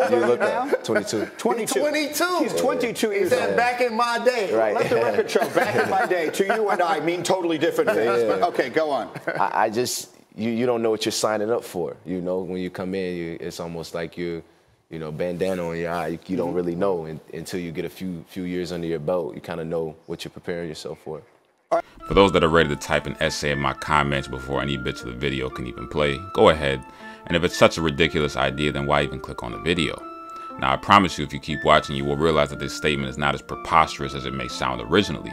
You look at 22. 22. 22. He's 22 years He said, old. back in my day. Right. Let the record show, back in my day, to you and I mean totally different things. But okay, go on. I just, you don't know what you're signing up for. You know, when you come in, it's almost like you're, you know, bandana on your eye. You don't really know until you get a few years under your belt. You kind of know what you're preparing yourself for. For those that are ready to type an essay in my comments before any bits of the video can even play, go ahead. And if it's such a ridiculous idea, then why even click on the video? Now, I promise you, if you keep watching, you will realize that this statement is not as preposterous as it may sound originally.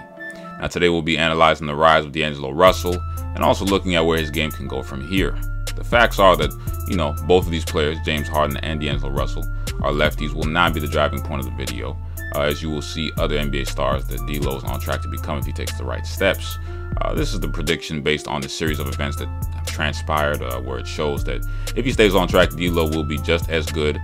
Now, today we'll be analyzing the rise of D'Angelo Russell and also looking at where his game can go from here. The facts are that, you know, both of these players, James Harden and D'Angelo Russell, are lefties, will not be the driving point of the video. As you will see other NBA stars that D'Lo is on track to become if he takes the right steps. This is the prediction based on the series of events that have transpired, where it shows that if he stays on track, D'Lo will be just as good,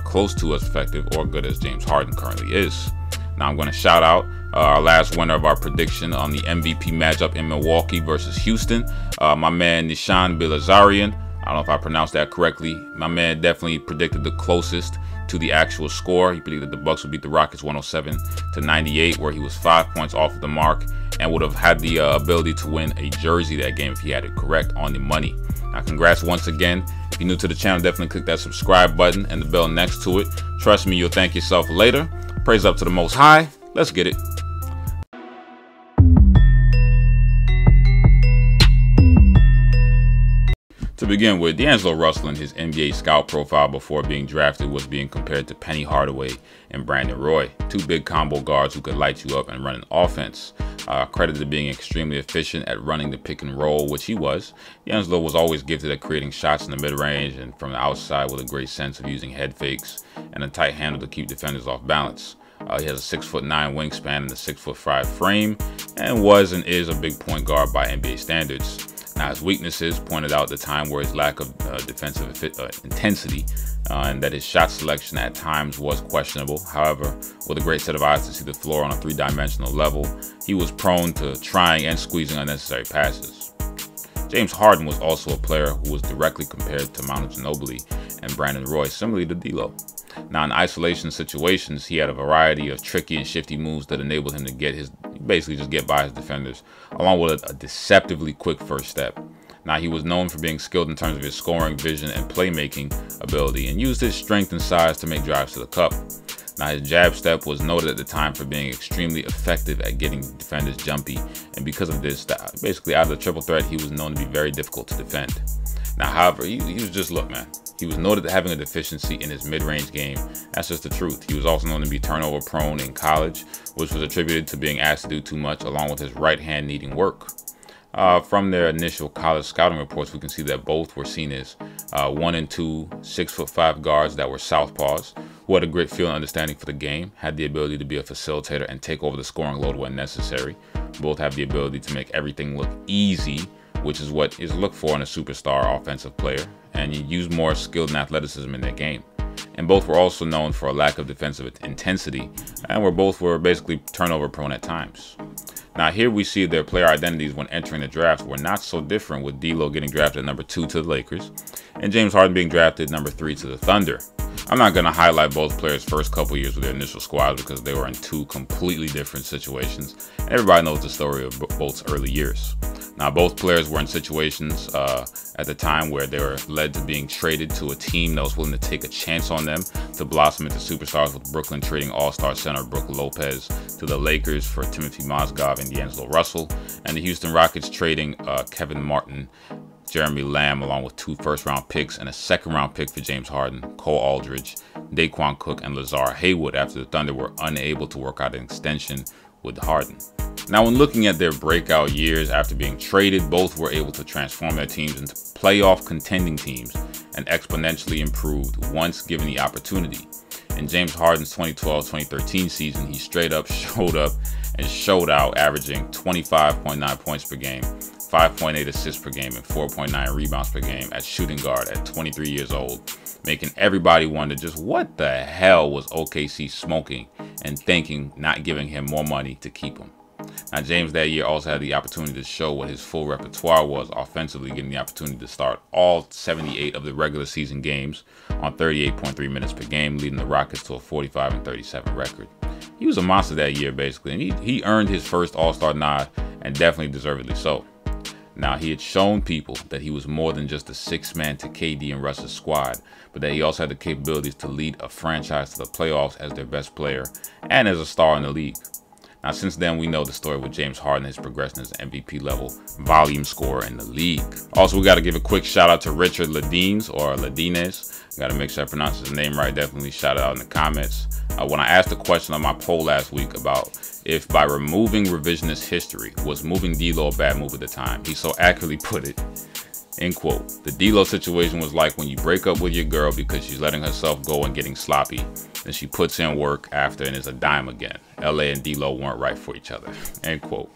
close to as effective, or good as James Harden currently is. Now I'm going to shout out our last winner of our prediction on the MVP matchup in Milwaukee versus Houston, my man Nishan Bilazarian. I don't know if I pronounced that correctly. My man definitely predicted the closest to the actual score. He predicted the Bucks would beat the Rockets 107-98, where he was 5 points off of the mark and would have had the ability to win a jersey that game if he had it correct on the money. Now, congrats once again. If you're new to the channel, definitely click that subscribe button and the bell next to it. Trust me, you'll thank yourself later. Praise up to the Most High. Let's get it. To begin with, D'Angelo Russell in his NBA scout profile before being drafted was being compared to Penny Hardaway and Brandon Roy, two big combo guards who could light you up and run an offense. Credited to being extremely efficient at running the pick and roll, which he was. D'Angelo was always gifted at creating shots in the mid-range and from the outside with a great sense of using head fakes and a tight handle to keep defenders off balance. He has a 6'9" wingspan and a 6'5" frame, and was and is a big point guard by NBA standards. Now, his weaknesses pointed out at the time were his lack of defensive intensity and that his shot selection at times was questionable. However, with a great set of eyes to see the floor on a three-dimensional level, he was prone to trying and squeezing unnecessary passes. James Harden was also a player who was directly compared to Manu Ginobili and Brandon Roy, similarly to D'Lo. Now, in isolation situations, he had a variety of tricky and shifty moves that enabled him to basically just get by his defenders, along with a deceptively quick first step. Now, he was known for being skilled in terms of his scoring, vision, and playmaking ability, and used his strength and size to make drives to the cup. Now, his jab step was noted at the time for being extremely effective at getting defenders jumpy, and because of this, basically out of the triple threat, he was known to be very difficult to defend. Now, however, he was just, look, man, he was noted as having a deficiency in his mid-range game. That's just the truth. He was also known to be turnover prone in college, which was attributed to being asked to do too much, along with his right hand needing work. From their initial college scouting reports, we can see that both were seen as 1 and 2 6'5" guards that were southpaws, who had a great feel and understanding for the game, had the ability to be a facilitator and take over the scoring load when necessary. Both have the ability to make everything look easy, which is what is looked for in a superstar offensive player, and use more skill and athleticism in their game. And both were also known for a lack of defensive intensity, and both were basically turnover prone at times. Now, here we see their player identities when entering the draft were not so different, with D'Lo getting drafted at number 2 to the Lakers, and James Harden being drafted number 3 to the Thunder. I'm not going to highlight both players' first couple years with their initial squads because they were in two completely different situations, and everybody knows the story of both early years. Now, both players were in situations at the time where they were led to being traded to a team that was willing to take a chance on them to blossom into superstars, with Brooklyn trading all-star center Brook Lopez to the Lakers for Timothy Mozgov and D'Angelo Russell, and the Houston Rockets trading Kevin Martin, Jeremy Lamb, along with 2 first-round picks and a second-round pick for James Harden, Cole Aldridge, Daquan Cook, and Lazar Haywood after the Thunder were unable to work out an extension with Harden. Now, when looking at their breakout years after being traded, both were able to transform their teams into playoff contending teams and exponentially improved once given the opportunity. In James Harden's 2012-2013 season, he straight up showed out, averaging 25.9 points per game, 5.8 assists per game, and 4.9 rebounds per game at shooting guard at 23 years old, making everybody wonder just what the hell was OKC smoking and thinking, not giving him more money to keep him. Now, James that year also had the opportunity to show what his full repertoire was offensively, getting the opportunity to start all 78 of the regular season games on 38.3 minutes per game, leading the Rockets to a 45-37 record. He was a monster that year, basically, and he earned his first All-Star nod, and definitely deservedly so. Now, he had shown people that he was more than just a six-man to KD and Russ's squad, but that he also had the capabilities to lead a franchise to the playoffs as their best player and as a star in the league. Now, since then, we know the story with James Harden, his progression as an MVP level volume scorer in the league. Also, we got to give a quick shout out to Richard Ladines, or Ladines. Got to make sure I pronounce his name right. Definitely shout out in the comments. When I asked a question on my poll last week about if by removing revisionist history was moving D'Lo a bad move at the time, he so accurately put it, end quote, the D'Lo situation was like when you break up with your girl because she's letting herself go and getting sloppy, then she puts in work after and is a dime again. LA and D'Lo weren't right for each other, end quote.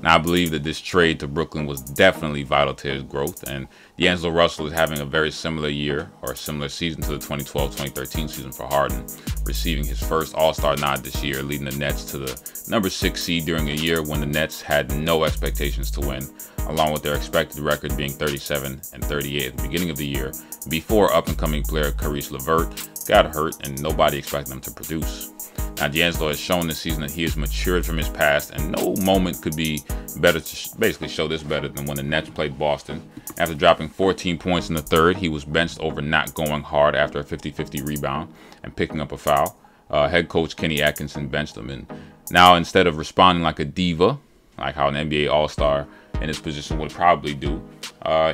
Now, I believe that this trade to Brooklyn was definitely vital to his growth, and D'Angelo Russell is having a very similar year, or a similar season to the 2012-2013 season for Harden, receiving his first All-Star nod this year, leading the Nets to the number 6 seed during a year when the Nets had no expectations to win, along with their expected record being 37-38 at the beginning of the year, before up-and-coming player Caris LeVert got hurt and nobody expected him to produce. Now, D'Angelo has shown this season that he has matured from his past, and no moment could be better to basically show this better than when the Nets played Boston. After dropping 14 points in the third, he was benched over not going hard after a 50-50 rebound and picking up a foul. Head coach Kenny Atkinson benched him, and now instead of responding like a diva, like how an NBA All-Star in his position would probably do,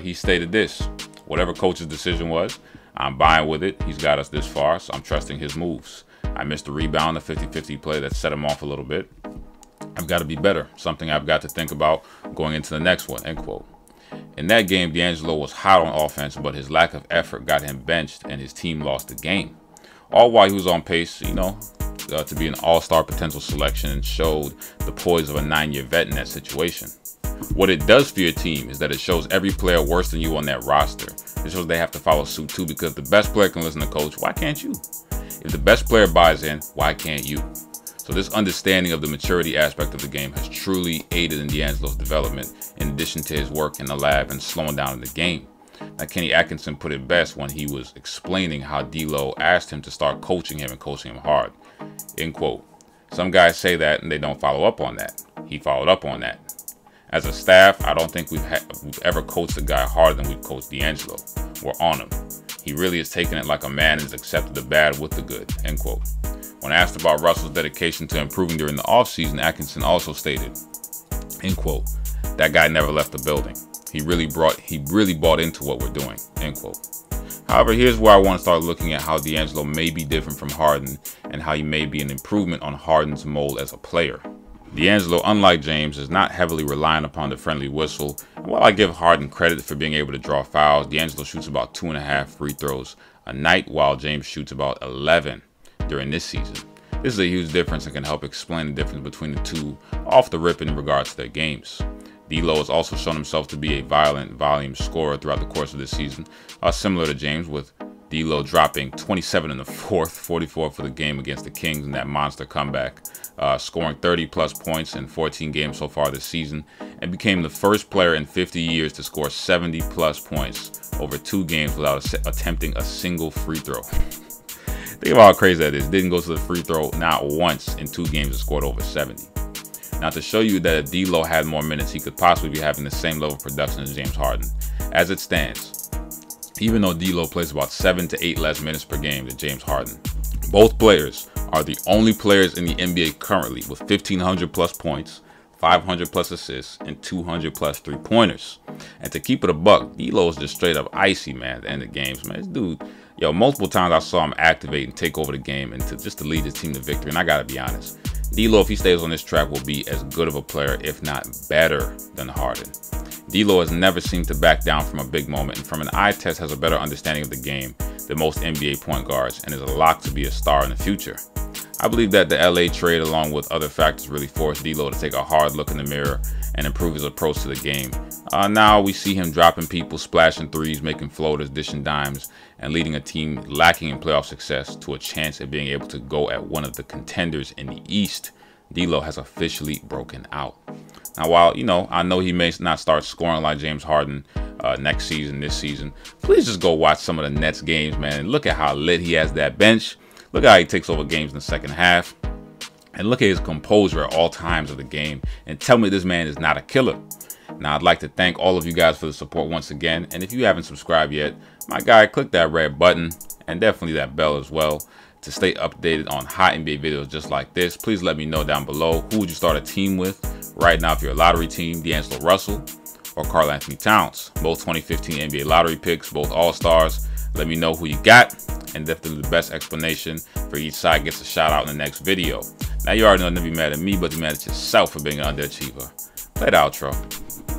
he stated this: whatever coach's decision was, I'm buying with it. He's got us this far, so I'm trusting his moves. I missed a rebound, a 50-50 play that set him off a little bit. I've got to be better, something I've got to think about going into the next one, end quote. In that game, D'Angelo was hot on offense, but his lack of effort got him benched and his team lost the game. All while he was on pace, to be an all-star potential selection, and showed the poise of a 9-year vet in that situation. What it does for your team is that it shows every player worse than you on that roster. It shows they have to follow suit too, because the best player can listen to coach. Why can't you? If the best player buys in, why can't you? So this understanding of the maturity aspect of the game has truly aided in D'Angelo's development, in addition to his work in the lab and slowing down in the game. Now, Kenny Atkinson put it best when he was explaining how D'Lo asked him to start coaching him and coaching him hard, end quote. Some guys say that and they don't follow up on that. He followed up on that. As a staff, I don't think we've ever coached a guy harder than we've coached D'Angelo. We're on him. He really has taken it like a man and has accepted the bad with the good, end quote. When asked about Russell's dedication to improving during the offseason, Atkinson also stated, end quote, that guy never left the building. He really bought into what we're doing, end quote. However, here's where I want to start looking at how D'Angelo may be different from Harden and how he may be an improvement on Harden's mold as a player. D'Angelo, unlike James, is not heavily reliant upon the friendly whistle, and while I give Harden credit for being able to draw fouls, D'Angelo shoots about 2.5 free throws a night, while James shoots about 11 during this season. This is a huge difference and can help explain the difference between the two off the rip in regards to their games. D'Lo has also shown himself to be a violent volume scorer throughout the course of this season, similar to James, with D'Lo dropping 27 in the fourth, 44 for the game against the Kings in that monster comeback, scoring 30-plus points in 14 games so far this season, and became the first player in 50 years to score 70-plus points over 2 games without attempting a single free throw. Think about how crazy that is. Didn't go to the free throw not once in 2 games and scored over 70. Now, to show you that if D'Lo had more minutes, he could possibly be having the same level of production as James Harden. As it stands, even though D'Lo plays about 7 to 8 less minutes per game than James Harden, both players are the only players in the NBA currently with 1,500 plus points, 500 plus assists, and 200 plus three-pointers. And to keep it a buck, D'Lo is just straight up icy, man, at the end of games, man. This dude, multiple times I saw him activate and take over the game and to lead his team to victory. And I gotta be honest, D'Lo, if he stays on this track, will be as good of a player, if not better, than Harden. D'Lo has never seemed to back down from a big moment, and from an eye test has a better understanding of the game than most NBA point guards, and is a lock to be a star in the future. I believe that the LA trade, along with other factors, really forced D'Lo to take a hard look in the mirror and improve his approach to the game. Now we see him dropping people, splashing threes, making floaters, dishing dimes, and leading a team lacking in playoff success to a chance at being able to go at one of the contenders in the East D'Lo has officially broken out. Now, while, you know, I know he may not start scoring like James Harden next season, this season, please just go watch some of the Nets games, man. And look at how lit he has that bench. Look at how he takes over games in the second half. And look at his composure at all times of the game. And tell me this man is not a killer. Now, I'd like to thank all of you guys for the support once again. And if you haven't subscribed yet, my guy, click that red button and definitely that bell as well to stay updated on hot NBA videos just like this. Please let me know down below, who would you start a team with right now if you're a lottery team, D'Angelo Russell or Karl Anthony Towns? Both 2015 NBA lottery picks, both all-stars. Let me know who you got, and definitely the best explanation for each side gets a shout out in the next video. Now, you already know, don't be mad at me, but be mad at yourself for being an underachiever. Play the outro.